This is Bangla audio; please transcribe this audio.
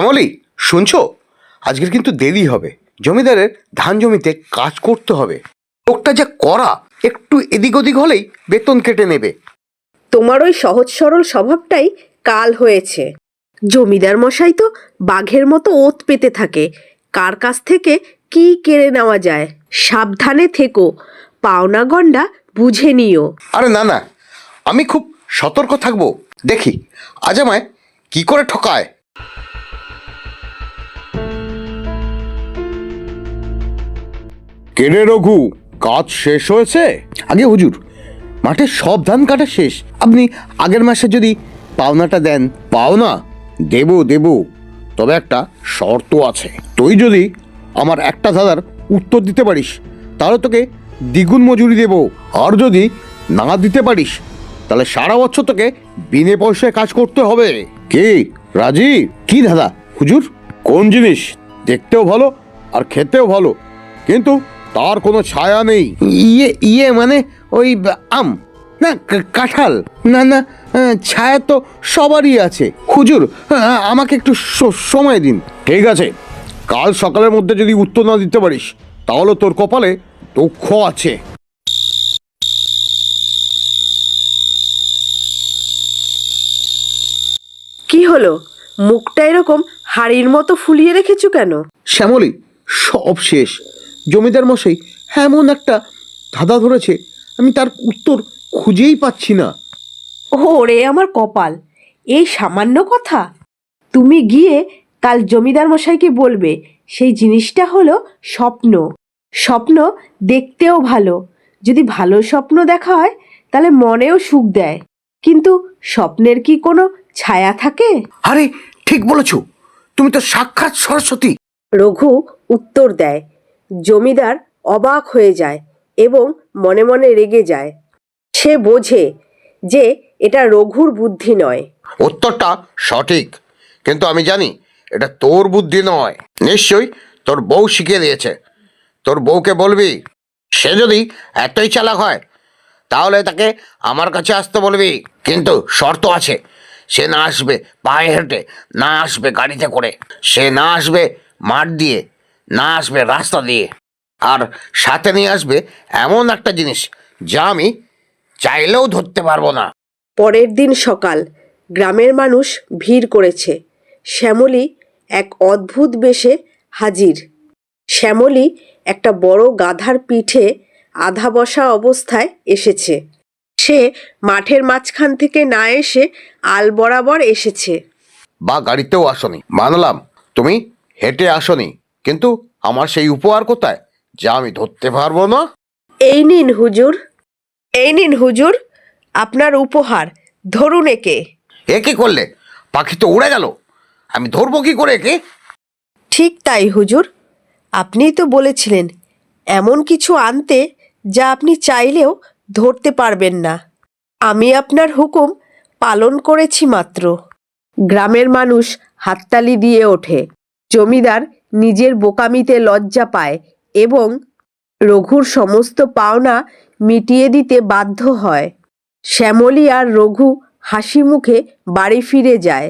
শ্যামলী, শুনছো? আজকের কিন্তু দেরি হবে। জমিদারের ধান জমিতে কাজ করতে হবে। লোকটা যা করা, একটু এদিক ওদিক হলেই বেতন কেটে নেবে। তোমার ওই সহজ সরল স্বভাবটাই কাল হয়েছে। জমিদার মশাই তো বাঘের মতো ওত পেতে থাকে, কার কাছ থেকে কি কেড়ে নেওয়া যায়। সাবধানে থেকো, পাওনা গন্ডা বুঝে নিও। আরে না না, আমি খুব সতর্ক থাকবো। দেখি আজ আমায় কি করে ঠকায়। কেনে রঘু, কাজ শেষ হয়েছে? আগে হুজুর, মাঠের সব ধান কাটা শেষ। আপনি আগের মাসে যদি পাওনাটা দেন। পাওনা দেবো দেবো, তবে একটা শর্ত আছে। তুই যদি আমার একটা ধাঁধার উত্তর দিতে পারিস তাহলে তোকে দ্বিগুণ মজুরি দেব, আর যদি না দিতে পারিস তাহলে সারা বছর তোকে বিনে পয়সায় কাজ করতে হবে। কি রাজি? কি দাদা হুজুর? কোন জিনিস দেখতেও ভালো আর খেতেও ভালো, কিন্তু তার কোনো ছায়া নেই? ইয়ে মানে ওই আম না, কাঁঠাল না না, ছায়া তো সবারই আছে হুজুর। আমাকে একটু সময় দিন। ঠিক আছে, কাল সকালের মধ্যে যদি উত্তর না দিতে পারিস তাহলে তোর কপালে দুঃখ আছে। কি হলো, মুখটা এরকম হাড়ির মতো ফুলিয়ে রেখেছো কেন? শ্যামলী, সব শেষ। জমিদার মশাই এমন একটা ধাঁধা ধরেছে, আমি তার উত্তর খুঁজেই পাচ্ছি না। ওরে আমার কপাল, এই সামান্য কথা! তুমি গিয়ে কাল জমিদার মশাইকে বলবে সেই জিনিসটা হলো স্বপ্ন। স্বপ্ন দেখতেও ভালো, যদি ভালো স্বপ্ন দেখা হয় তাহলে মনেও সুখ দেয়, কিন্তু স্বপ্নের কি কোনো ছায়া থাকে? আরে ঠিক বলেছ, তুমি তো সাক্ষাৎ সরস্বতী। রঘু উত্তর দেয়। জমিদার অবাক হয়ে যায় এবং মনে মনে রেগে যায়। সে বোঝে যে এটা রঘুর বুদ্ধি নয়। উত্তরটা সঠিক, কিন্তু আমি জানি এটা তোর বুদ্ধি নয়। নিশ্চয়ই তোর বউ শিখিয়ে দিয়েছে। তোর বউকে বলবি, সে যদি এতই চালাক হয় তাহলে তাকে আমার কাছে আসতে বলবি, কিন্তু শর্ত আছে। সে না আসবে পায়ে হেঁটে, না আসবে গাড়িতে করে, সে না আসবে মাঠ দিয়ে, না আসবে রাস্তা দিয়ে, আর সাথে নিয়ে আসবে এমন একটা জিনিস যা আমি চাইলেও ধরতে পারবো না। পরের দিন সকাল, গ্রামের মানুষ ভিড় করেছে। শ্যামলী এক অদ্ভুত বেশে হাজির। শ্যামলী একটা বড় গাধার পিঠে আধা বসা অবস্থায় এসেছে। সে মাঠের মাঝখান থেকে না এসে আল বরাবর এসেছে। বা গাড়িতেও আসনি, মানলাম তুমি হেঁটে আসনি, কিন্তু আমার সেই উপহার কোথায় যা আমি ধরতে পারবো না? এই নিন হুজুর, এই নিন হুজুর, আপনার উপহার, ধরুন একে। এ কি করলে? পাখি তো উড়ে গেল, আমি ধরবো কি করে একে? ঠিক তাই হুজুর, আপনিই তো বলেছিলেন এমন কিছু আনতে যা আপনি চাইলেও ধরতে পারবেন না। আমি আপনার হুকুম পালন করেছি মাত্র। গ্রামের মানুষ হাততালি দিয়ে ওঠে। জমিদার নিজের বোকামিতে লজ্জা পায় এবং রঘুর সমস্ত পাওনা মিটিয়ে দিতে বাধ্য হয়। শ্যামলী আর রঘু হাসি মুখে বাড়ি ফিরে যায়।